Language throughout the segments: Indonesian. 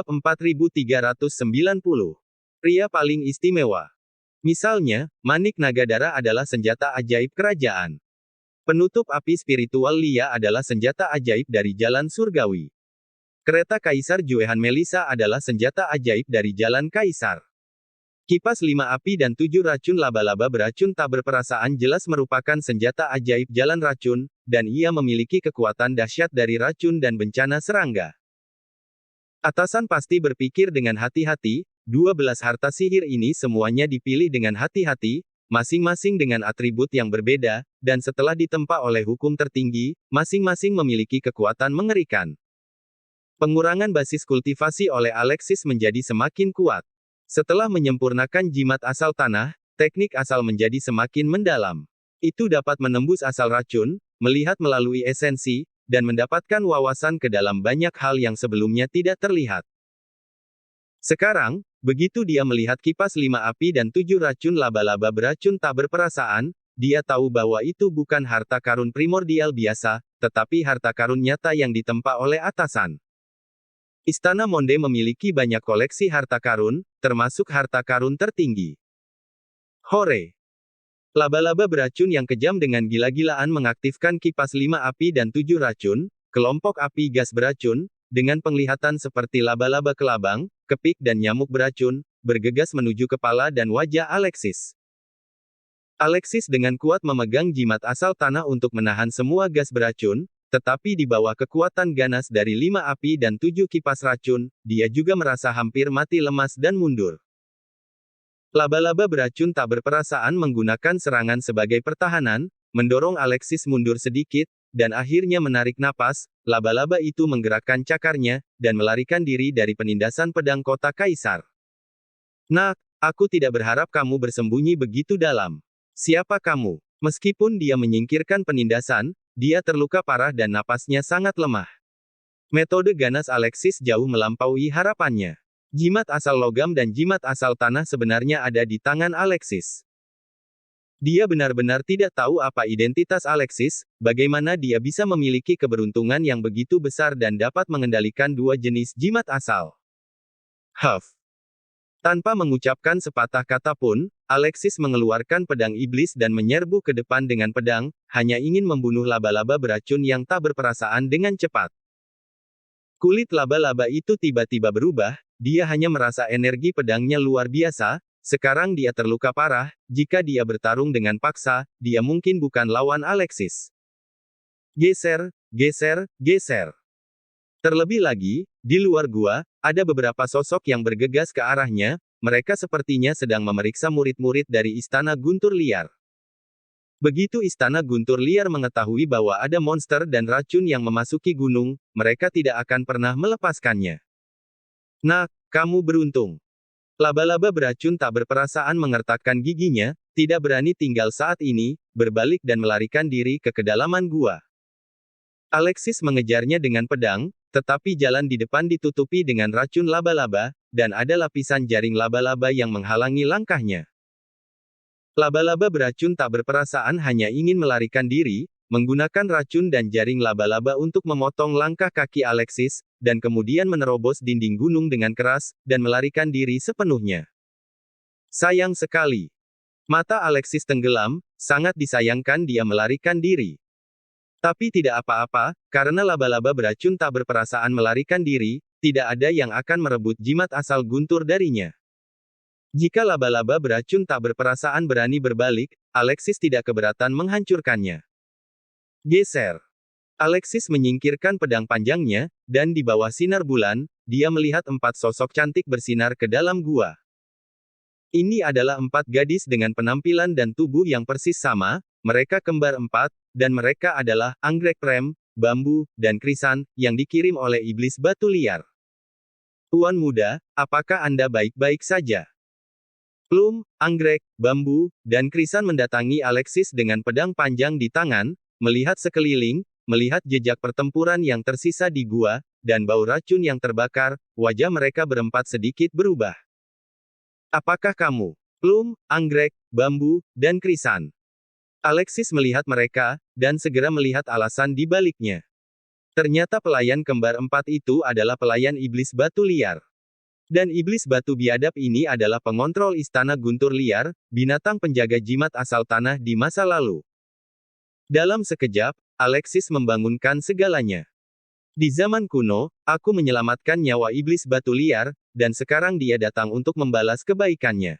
4390. Pria paling istimewa. Misalnya, Manik Nagadara adalah senjata ajaib kerajaan. Penutup api spiritual Lia adalah senjata ajaib dari jalan surgawi. Kereta Kaisar Juehan Melisa adalah senjata ajaib dari jalan Kaisar. Kipas 5 api dan 7 racun laba-laba beracun tak berperasaan jelas merupakan senjata ajaib jalan racun, dan ia memiliki kekuatan dahsyat dari racun dan bencana serangga. Atasan pasti berpikir dengan hati-hati, 12 harta sihir ini semuanya dipilih dengan hati-hati, masing-masing dengan atribut yang berbeda, dan setelah ditempa oleh hukum tertinggi, masing-masing memiliki kekuatan mengerikan. Pengurangan basis kultivasi oleh Alexis menjadi semakin kuat. Setelah menyempurnakan jimat asal tanah, teknik asal menjadi semakin mendalam. Itu dapat menembus asal racun, melihat melalui esensi, dan mendapatkan wawasan ke dalam banyak hal yang sebelumnya tidak terlihat. Sekarang, begitu dia melihat kipas 5 api dan 7 racun laba-laba beracun tak berperasaan, dia tahu bahwa itu bukan harta karun primordial biasa, tetapi harta karun nyata yang ditempa oleh atasan. Istana Monde memiliki banyak koleksi harta karun, termasuk harta karun tertinggi. Hore! Laba-laba beracun yang kejam dengan gila-gilaan mengaktifkan kipas 5 api dan 7 racun, kelompok api gas beracun, dengan penglihatan seperti laba-laba kelabang, kepik dan nyamuk beracun, bergegas menuju kepala dan wajah Alexis. Alexis dengan kuat memegang jimat asal tanah untuk menahan semua gas beracun, tetapi di bawah kekuatan ganas dari 5 api dan 7 kipas racun, dia juga merasa hampir mati lemas dan mundur. Laba-laba beracun tak berperasaan menggunakan serangan sebagai pertahanan, mendorong Alexis mundur sedikit, dan akhirnya menarik napas. Laba-laba itu menggerakkan cakarnya, dan melarikan diri dari penindasan pedang kota Kaisar. Nak, aku tidak berharap kamu bersembunyi begitu dalam. Siapa kamu? Meskipun dia menyingkirkan penindasan, dia terluka parah dan napasnya sangat lemah. Metode ganas Alexis jauh melampaui harapannya. Jimat asal logam dan jimat asal tanah sebenarnya ada di tangan Alexis. Dia benar-benar tidak tahu apa identitas Alexis, bagaimana dia bisa memiliki keberuntungan yang begitu besar dan dapat mengendalikan dua jenis jimat asal. Huff. Tanpa mengucapkan sepatah kata pun, Alexis mengeluarkan pedang iblis dan menyerbu ke depan dengan pedang, hanya ingin membunuh laba-laba beracun yang tak berperasaan dengan cepat. Kulit laba-laba itu tiba-tiba berubah, dia hanya merasa energi pedangnya luar biasa, sekarang dia terluka parah, jika dia bertarung dengan paksa, dia mungkin bukan lawan Alexis. Geser, geser, geser. Terlebih lagi, di luar gua, ada beberapa sosok yang bergegas ke arahnya, mereka sepertinya sedang memeriksa murid-murid dari Istana Guntur Liar. Begitu Istana Guntur Liar mengetahui bahwa ada monster dan racun yang memasuki gunung, mereka tidak akan pernah melepaskannya. Nak, kamu beruntung. Laba-laba beracun tak berperasaan mengertakkan giginya, tidak berani tinggal saat ini, berbalik dan melarikan diri ke kedalaman gua. Alexis mengejarnya dengan pedang, tetapi jalan di depan ditutupi dengan racun laba-laba, dan ada lapisan jaring laba-laba yang menghalangi langkahnya. Laba-laba beracun tak berperasaan hanya ingin melarikan diri, menggunakan racun dan jaring laba-laba untuk memotong langkah kaki Alexis, dan kemudian menerobos dinding gunung dengan keras, dan melarikan diri sepenuhnya. Sayang sekali. Mata Alexis tenggelam, sangat disayangkan dia melarikan diri. Tapi tidak apa-apa, karena laba-laba beracun tak berperasaan melarikan diri, tidak ada yang akan merebut jimat asal Guntur darinya. Jika laba-laba beracun tak berperasaan berani berbalik, Alexis tidak keberatan menghancurkannya. Geser. Alexis menyingkirkan pedang panjangnya, dan di bawah sinar bulan, dia melihat 4 sosok cantik bersinar ke dalam gua. Ini adalah 4 gadis dengan penampilan dan tubuh yang persis sama, mereka kembar 4, dan mereka adalah anggrek prem, bambu, dan krisan, yang dikirim oleh iblis batu liar. Tuan muda, apakah Anda baik-baik saja? Plum, anggrek, bambu, dan krisan mendatangi Alexis dengan pedang panjang di tangan, melihat sekeliling, melihat jejak pertempuran yang tersisa di gua, dan bau racun yang terbakar, wajah mereka berempat sedikit berubah. Apakah kamu? Plum, anggrek, bambu, dan krisan. Alexis melihat mereka, dan segera melihat alasan di baliknya. Ternyata pelayan kembar 4 itu adalah pelayan iblis batu liar. Dan iblis batu biadab ini adalah pengontrol istana guntur liar, binatang penjaga jimat asal tanah di masa lalu. Dalam sekejap, Alexis membangunkan segalanya. Di zaman kuno, aku menyelamatkan nyawa iblis batu liar, dan sekarang dia datang untuk membalas kebaikannya.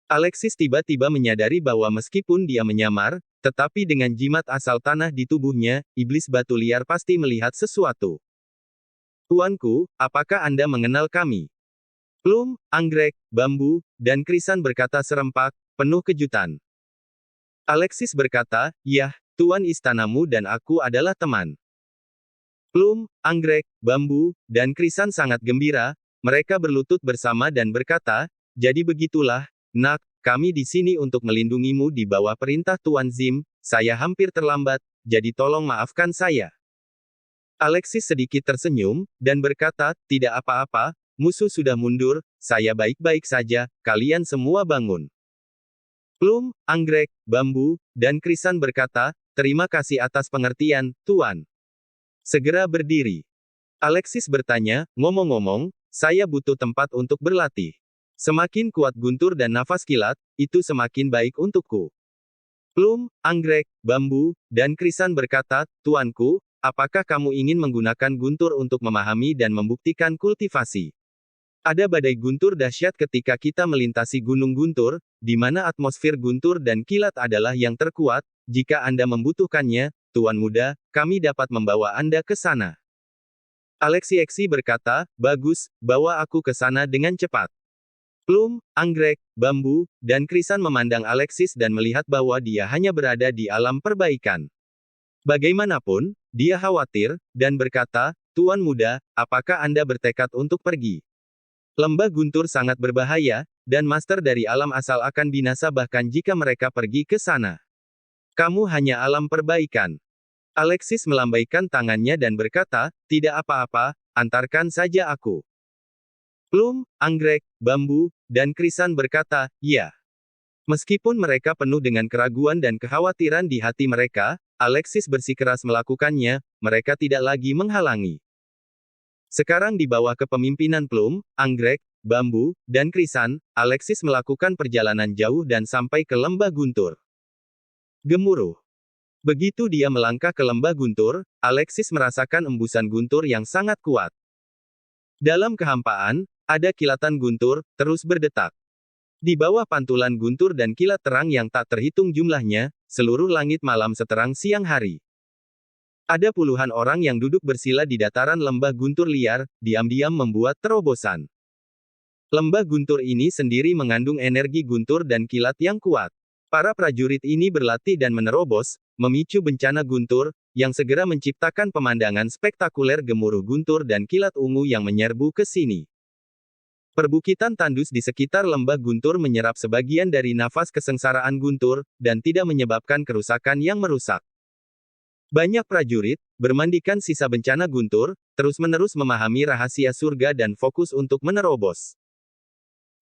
Alexis tiba-tiba menyadari bahwa meskipun dia menyamar, tetapi dengan jimat asal tanah di tubuhnya, iblis batu liar pasti melihat sesuatu. Tuanku, apakah Anda mengenal kami? Plum, anggrek, bambu, dan krisan berkata serempak, penuh kejutan. Alexis berkata, "Yah, tuan istanamu dan aku adalah teman." Plum, anggrek, bambu, dan krisan sangat gembira, mereka berlutut bersama dan berkata, "Jadi begitulah, nak, kami di sini untuk melindungimu di bawah perintah Tuan Zim, saya hampir terlambat, jadi tolong maafkan saya." Alexis sedikit tersenyum, dan berkata, "Tidak apa-apa, musuh sudah mundur, saya baik-baik saja, kalian semua bangun." Plum, anggrek, bambu, dan krisan berkata, "Terima kasih atas pengertian, Tuan." Segera berdiri. Alexis bertanya, "Ngomong-ngomong, saya butuh tempat untuk berlatih. Semakin kuat guntur dan nafas kilat, itu semakin baik untukku." Plum, anggrek, bambu, dan krisan berkata, "Tuanku, apakah kamu ingin menggunakan guntur untuk memahami dan membuktikan kultivasi? Ada badai guntur dahsyat ketika kita melintasi Gunung Guntur, di mana atmosfer guntur dan kilat adalah yang terkuat. Jika Anda membutuhkannya, Tuan Muda, kami dapat membawa Anda ke sana." Alexi berkata, "Bagus, bawa aku ke sana dengan cepat." Plum, anggrek, bambu, dan krisan memandang Alexis dan melihat bahwa dia hanya berada di alam perbaikan. Bagaimanapun, dia khawatir, dan berkata, "Tuan Muda, apakah Anda bertekad untuk pergi? Lembah guntur sangat berbahaya, dan master dari alam asal akan binasa bahkan jika mereka pergi ke sana. Kamu hanya alam perbaikan." Alexis melambaikan tangannya dan berkata, "Tidak apa-apa, antarkan saja aku." Plum, anggrek, bambu, dan krisan berkata, "Ya." Meskipun mereka penuh dengan keraguan dan kekhawatiran di hati mereka, Alexis bersikeras melakukannya, mereka tidak lagi menghalangi. Sekarang di bawah kepemimpinan Plum, anggrek, bambu, dan krisan, Alexis melakukan perjalanan jauh dan sampai ke lembah guntur. Gemuruh. Begitu dia melangkah ke lembah guntur, Alexis merasakan embusan guntur yang sangat kuat. Dalam kehampaan, ada kilatan guntur, terus berdetak. Di bawah pantulan guntur dan kilat terang yang tak terhitung jumlahnya, seluruh langit malam seterang siang hari. Ada puluhan orang yang duduk bersila di dataran lembah guntur liar, diam-diam membuat terobosan. Lembah guntur ini sendiri mengandung energi guntur dan kilat yang kuat. Para prajurit ini berlatih dan menerobos, memicu bencana guntur, yang segera menciptakan pemandangan spektakuler gemuruh guntur dan kilat ungu yang menyerbu ke sini. Perbukitan tandus di sekitar lembah guntur menyerap sebagian dari nafas kesengsaraan guntur, dan tidak menyebabkan kerusakan yang merusak. Banyak prajurit, bermandikan sisa bencana guntur, terus-menerus memahami rahasia surga dan fokus untuk menerobos.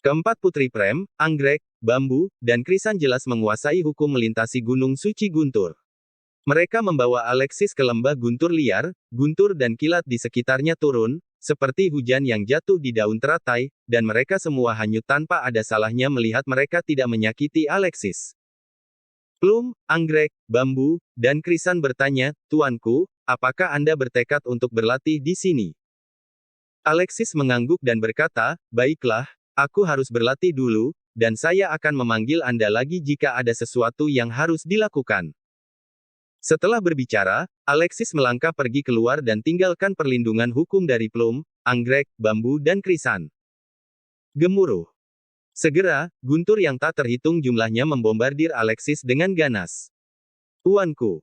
Keempat putri Prem, anggrek, bambu, dan krisan jelas menguasai hukum melintasi gunung suci guntur. Mereka membawa Alexis ke lembah guntur liar, guntur dan kilat di sekitarnya turun, seperti hujan yang jatuh di daun teratai, dan mereka semua hanyut tanpa ada salahnya melihat mereka tidak menyakiti Alexis. Plum, anggrek, bambu, dan krisan bertanya, "Tuanku, apakah Anda bertekad untuk berlatih di sini?" Alexis mengangguk dan berkata, "Baiklah, aku harus berlatih dulu, dan saya akan memanggil Anda lagi jika ada sesuatu yang harus dilakukan." Setelah berbicara, Alexis melangkah pergi keluar dan tinggalkan perlindungan hukum dari Plum, anggrek, bambu dan krisan. Gemuruh. Segera, guntur yang tak terhitung jumlahnya membombardir Alexis dengan ganas. "Tuanku."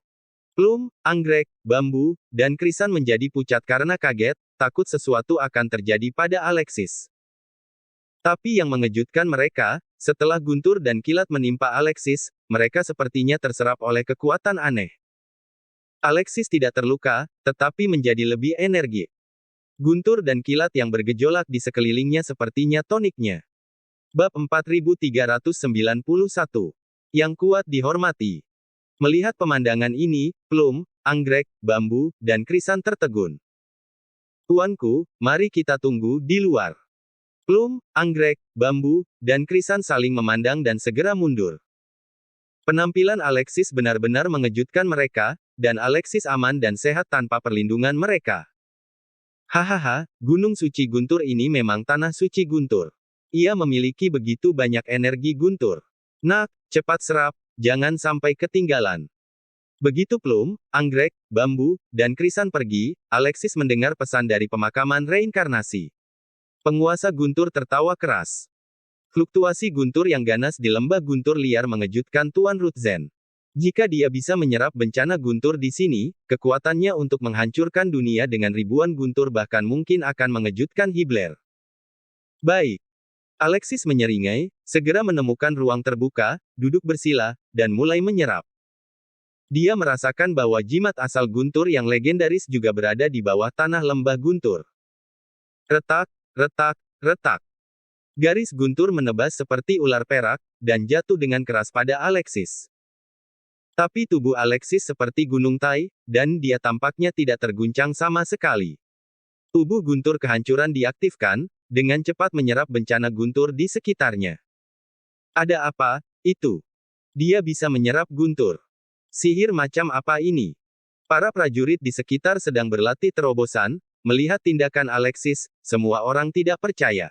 Plum, anggrek, bambu, dan krisan menjadi pucat karena kaget, takut sesuatu akan terjadi pada Alexis. Tapi yang mengejutkan mereka, setelah guntur dan kilat menimpa Alexis, mereka sepertinya terserap oleh kekuatan aneh. Alexis tidak terluka, tetapi menjadi lebih energi. Guntur dan kilat yang bergejolak di sekelilingnya sepertinya toniknya. Bab 4391. Yang kuat dihormati. Melihat pemandangan ini, Plum, anggrek, bambu, dan krisan tertegun. "Tuanku, mari kita tunggu di luar." Plum, anggrek, bambu, dan krisan saling memandang dan segera mundur. Penampilan Alexis benar-benar mengejutkan mereka, dan Alexis aman dan sehat tanpa perlindungan mereka. Hahaha, Gunung Suci Guntur ini memang tanah suci Guntur. Ia memiliki begitu banyak energi Guntur. Nak, cepat serap, jangan sampai ketinggalan. Begitu Plum, anggrek, bambu, dan krisan pergi, Alexis mendengar pesan dari pemakaman reinkarnasi. Penguasa Guntur tertawa keras. Fluktuasi Guntur yang ganas di lembah Guntur liar mengejutkan Tuan Rutzen. Jika dia bisa menyerap bencana Guntur di sini, kekuatannya untuk menghancurkan dunia dengan ribuan Guntur bahkan mungkin akan mengejutkan Hibler. Baik. Alexis menyeringai, segera menemukan ruang terbuka, duduk bersila, dan mulai menyerap. Dia merasakan bahwa jimat asal Guntur yang legendaris juga berada di bawah tanah lembah Guntur. Retak, retak, retak. Garis Guntur menebas seperti ular perak, dan jatuh dengan keras pada Alexis. Tapi tubuh Alexis seperti gunung Tai, dan dia tampaknya tidak terguncang sama sekali. Tubuh Guntur kehancuran diaktifkan, dengan cepat menyerap bencana Guntur di sekitarnya. Ada apa, itu? Dia bisa menyerap Guntur. Sihir macam apa ini? Para prajurit di sekitar sedang berlatih terobosan, melihat tindakan Alexis, semua orang tidak percaya.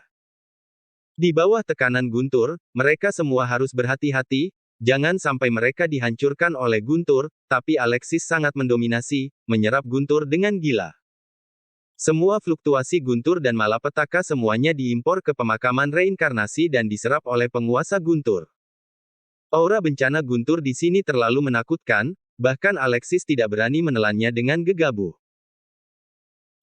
Di bawah tekanan Guntur, mereka semua harus berhati-hati, jangan sampai mereka dihancurkan oleh Guntur, tapi Alexis sangat mendominasi, menyerap Guntur dengan gila. Semua fluktuasi Guntur dan malapetaka semuanya diimpor ke pemakaman reinkarnasi dan diserap oleh penguasa Guntur. Aura bencana Guntur di sini terlalu menakutkan, bahkan Alexis tidak berani menelannya dengan gegabah.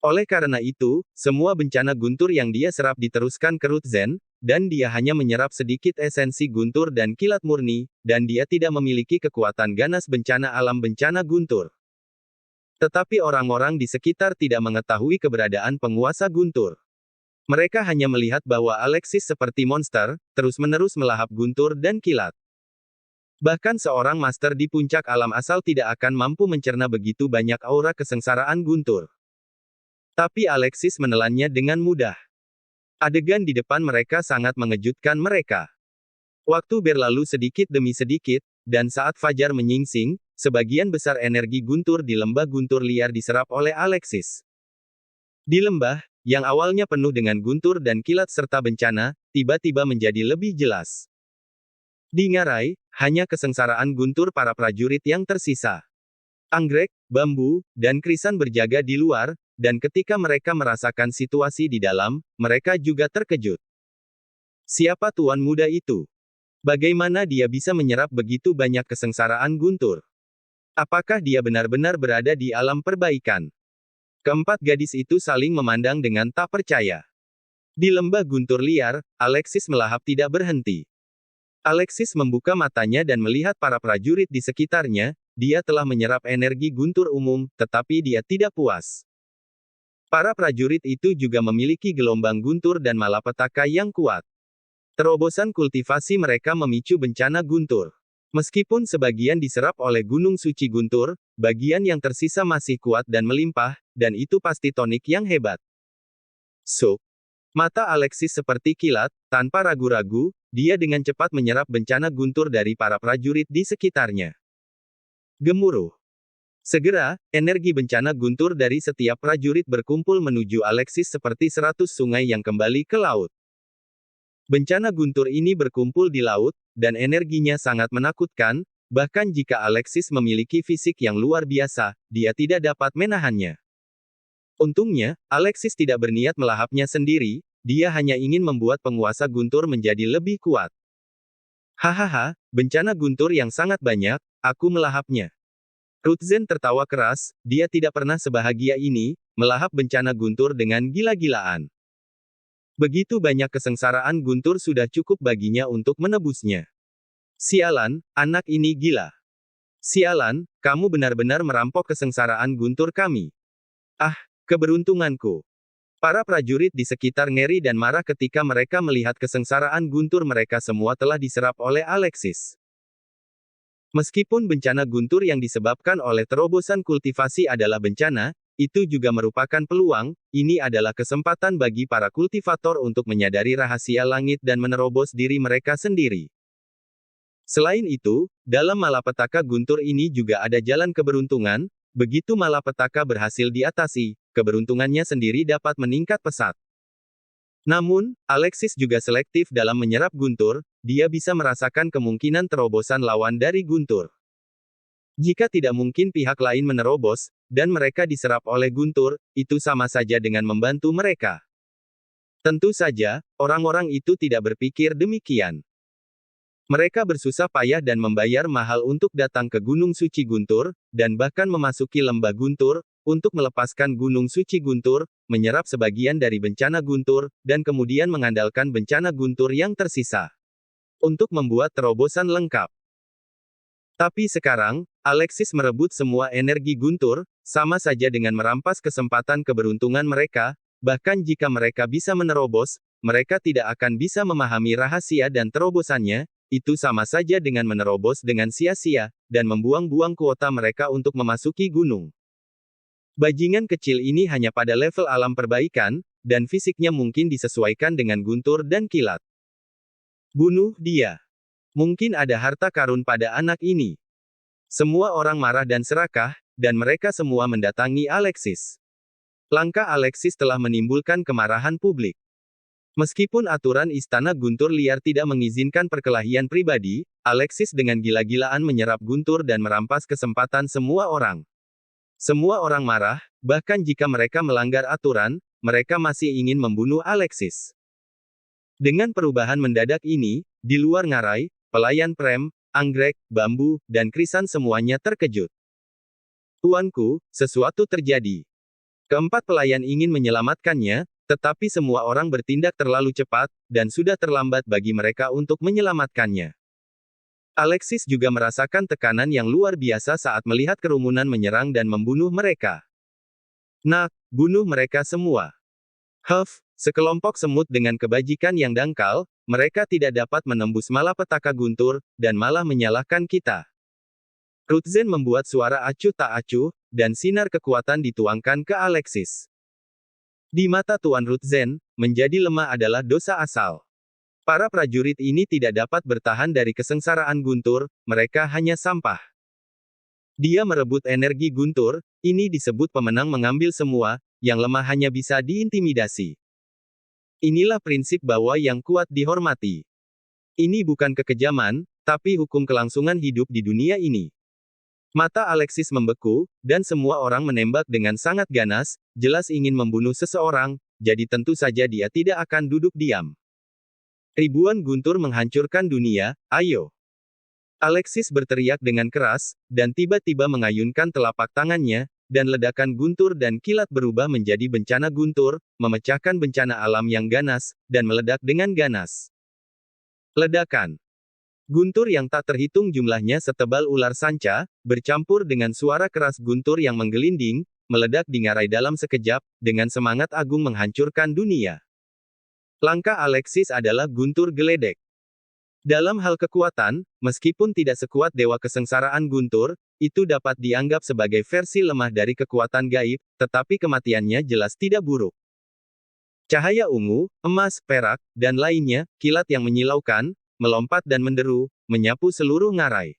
Oleh karena itu, semua bencana Guntur yang dia serap diteruskan ke Rutzen, dan dia hanya menyerap sedikit esensi Guntur dan kilat murni, dan dia tidak memiliki kekuatan ganas bencana alam bencana Guntur. Tetapi orang-orang di sekitar tidak mengetahui keberadaan penguasa Guntur. Mereka hanya melihat bahwa Alexis seperti monster, terus-menerus melahap Guntur dan kilat. Bahkan seorang master di puncak alam asal tidak akan mampu mencerna begitu banyak aura kesengsaraan Guntur. Tapi Alexis menelannya dengan mudah. Adegan di depan mereka sangat mengejutkan mereka. Waktu berlalu sedikit demi sedikit, dan saat fajar menyingsing, sebagian besar energi Guntur di lembah Guntur liar diserap oleh Alexis. Di lembah, yang awalnya penuh dengan Guntur dan kilat serta bencana, tiba-tiba menjadi lebih jelas. Di ngarai, hanya kesengsaraan Guntur para prajurit yang tersisa. Anggrek, bambu, dan krisan berjaga di luar, dan ketika mereka merasakan situasi di dalam, mereka juga terkejut. Siapa tuan muda itu? Bagaimana dia bisa menyerap begitu banyak kesengsaraan Guntur? Apakah dia benar-benar berada di alam perbaikan? Keempat gadis itu saling memandang dengan tak percaya. Di lembah Guntur liar, Alexis melahap tidak berhenti. Alexis membuka matanya dan melihat para prajurit di sekitarnya, dia telah menyerap energi Guntur umum, tetapi dia tidak puas. Para prajurit itu juga memiliki gelombang Guntur dan malapetaka yang kuat. Terobosan kultivasi mereka memicu bencana Guntur. Meskipun sebagian diserap oleh Gunung Suci Guntur, bagian yang tersisa masih kuat dan melimpah, dan itu pasti tonik yang hebat. Mata Alexis seperti kilat, tanpa ragu-ragu, dia dengan cepat menyerap bencana Guntur dari para prajurit di sekitarnya. Gemuruh. Segera, energi bencana Guntur dari setiap prajurit berkumpul menuju Alexis seperti 100 sungai yang kembali ke laut. Bencana Guntur ini berkumpul di laut, dan energinya sangat menakutkan, bahkan jika Alexis memiliki fisik yang luar biasa, dia tidak dapat menahannya. Untungnya, Alexis tidak berniat melahapnya sendiri, dia hanya ingin membuat penguasa Guntur menjadi lebih kuat. Hahaha, bencana Guntur yang sangat banyak, aku melahapnya. Rutzen tertawa keras, dia tidak pernah sebahagia ini, melahap bencana Guntur dengan gila-gilaan. Begitu banyak kesengsaraan Guntur sudah cukup baginya untuk menebusnya. Sialan, anak ini gila. Sialan, kamu benar-benar merampok kesengsaraan Guntur kami. Ah, keberuntunganku. Para prajurit di sekitar ngeri dan marah ketika mereka melihat kesengsaraan Guntur mereka semua telah diserap oleh Alexis. Meskipun bencana Guntur yang disebabkan oleh terobosan kultivasi adalah bencana, itu juga merupakan peluang. Ini adalah kesempatan bagi para kultivator untuk menyadari rahasia langit dan menerobos diri mereka sendiri. Selain itu, dalam malapetaka guntur ini juga ada jalan keberuntungan. Begitu malapetaka berhasil diatasi, keberuntungannya sendiri dapat meningkat pesat. Namun, Alexis juga selektif dalam menyerap guntur. Dia bisa merasakan kemungkinan terobosan lawan dari guntur. Jika tidak mungkin pihak lain menerobos, dan mereka diserap oleh guntur, itu sama saja dengan membantu mereka. Tentu saja, orang-orang itu tidak berpikir demikian. Mereka bersusah payah dan membayar mahal untuk datang ke Gunung Suci Guntur, dan bahkan memasuki lembah Guntur, untuk melepaskan Gunung Suci Guntur, menyerap sebagian dari bencana guntur, dan kemudian mengandalkan bencana guntur yang tersisa. Untuk membuat terobosan lengkap. Tapi sekarang, Alexis merebut semua energi guntur, sama saja dengan merampas kesempatan keberuntungan mereka. Bahkan jika mereka bisa menerobos, mereka tidak akan bisa memahami rahasia dan terobosannya. Itu sama saja dengan menerobos dengan sia-sia, dan membuang-buang kuota mereka untuk memasuki gunung. Bajingan kecil ini hanya pada level alam perbaikan, dan fisiknya mungkin disesuaikan dengan guntur dan kilat. Bunuh dia. Mungkin ada harta karun pada anak ini. Semua orang marah dan serakah, dan mereka semua mendatangi Alexis. Langkah Alexis telah menimbulkan kemarahan publik. Meskipun aturan Istana Guntur Liar tidak mengizinkan perkelahian pribadi, Alexis dengan gila-gilaan menyerap guntur dan merampas kesempatan semua orang. Semua orang marah, bahkan jika mereka melanggar aturan, mereka masih ingin membunuh Alexis. Dengan perubahan mendadak ini, di luar ngarai, pelayan Prem, anggrek, bambu, dan krisan semuanya terkejut. Tuanku, sesuatu terjadi. Keempat pelayan ingin menyelamatkannya, tetapi semua orang bertindak terlalu cepat, dan sudah terlambat bagi mereka untuk menyelamatkannya. Alexis juga merasakan tekanan yang luar biasa saat melihat kerumunan menyerang dan membunuh mereka. Nak, bunuh mereka semua. Sekelompok semut dengan kebajikan yang dangkal, mereka tidak dapat menembus malapetaka guntur, dan malah menyalahkan kita. Rutzen membuat suara acuh tak acuh, dan sinar kekuatan dituangkan ke Alexis. Di mata Tuan Rutzen, menjadi lemah adalah dosa asal. Para prajurit ini tidak dapat bertahan dari kesengsaraan guntur, mereka hanya sampah. Dia merebut energi guntur, ini disebut pemenang mengambil semua, yang lemah hanya bisa diintimidasi. Inilah prinsip bahwa yang kuat dihormati. Ini bukan kekejaman, tapi hukum kelangsungan hidup di dunia ini. Mata Alexis membeku, dan semua orang menembak dengan sangat ganas, jelas ingin membunuh seseorang, jadi tentu saja dia tidak akan duduk diam. Ribuan guntur menghancurkan dunia, ayo. Alexis berteriak dengan keras, dan tiba-tiba mengayunkan telapak tangannya, dan ledakan guntur dan kilat berubah menjadi bencana guntur, memecahkan bencana alam yang ganas, dan meledak dengan ganas. Ledakan. Guntur yang tak terhitung jumlahnya setebal ular sanca, bercampur dengan suara keras guntur yang menggelinding, meledak di ngarai dalam sekejap, dengan semangat agung menghancurkan dunia. Langkah Alexis adalah guntur geledek. Dalam hal kekuatan, meskipun tidak sekuat dewa kesengsaraan guntur, itu dapat dianggap sebagai versi lemah dari kekuatan gaib, tetapi kematiannya jelas tidak buruk. Cahaya ungu, emas, perak, dan lainnya, kilat yang menyilaukan, melompat dan menderu, menyapu seluruh ngarai.